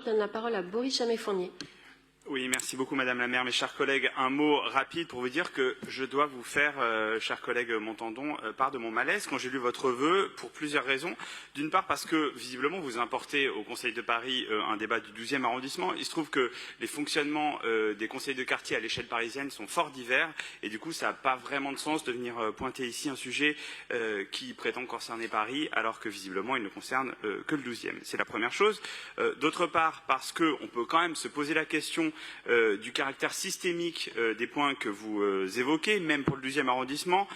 Je donne la parole à Boris Chamet-Fournier. Oui, merci beaucoup Madame la maire. Mes chers collègues, un mot rapide pour vous dire que je dois vous faire, chers collègues Montandon, part de mon malaise quand j'ai lu votre vœu pour plusieurs raisons. D'une part parce que visiblement vous importez au Conseil de Paris un débat du 12e arrondissement. Il se trouve que les fonctionnements des conseils de quartier à l'échelle parisienne sont fort divers et du coup ça n'a pas vraiment de sens de venir pointer ici un sujet qui prétend concerner Paris alors que visiblement il ne concerne que le 12e. C'est la première chose. D'autre part parce qu'on peut quand même se poser la question du caractère systémique des points que vous évoquez, même pour le 12e arrondissement,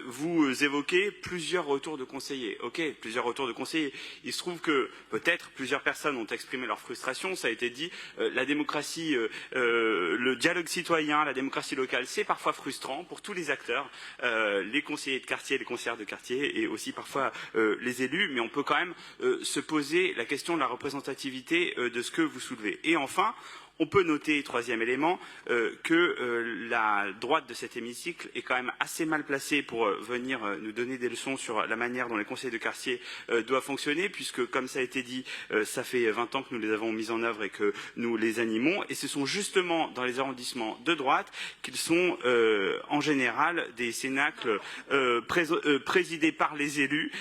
vous évoquez plusieurs retours de conseillers. Ok, plusieurs retours de conseillers. Il se trouve que peut-être plusieurs personnes ont exprimé leur frustration, ça a été dit, la démocratie, le dialogue citoyen, la démocratie locale, c'est parfois frustrant pour tous les acteurs, les conseillers de quartier, les conseillères de quartier et aussi parfois les élus, mais on peut quand même se poser la question de la représentativité de ce que vous soulevez. Et enfin, on peut noter, troisième élément, que la droite de cet hémicycle est quand même assez mal placée pour venir nous donner des leçons sur la manière dont les conseils de quartier doivent fonctionner, puisque, comme ça a été dit, ça fait 20 ans que nous les avons mis en œuvre et que nous les animons. Et ce sont justement dans les arrondissements de droite qu'ils sont en général des cénacles présidés par les élus.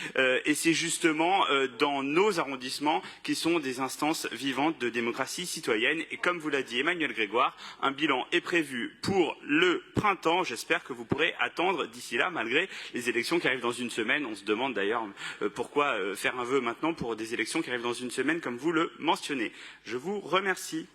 Et c'est justement dans nos arrondissements qui sont des instances vivantes de démocratie citoyenne. Et comme vous l'a dit Emmanuel Grégoire, un bilan est prévu pour le printemps. J'espère que vous pourrez attendre d'ici là, malgré les élections qui arrivent dans une semaine. On se demande d'ailleurs pourquoi faire un vœu maintenant pour des élections qui arrivent dans une semaine, comme vous le mentionnez. Je vous remercie.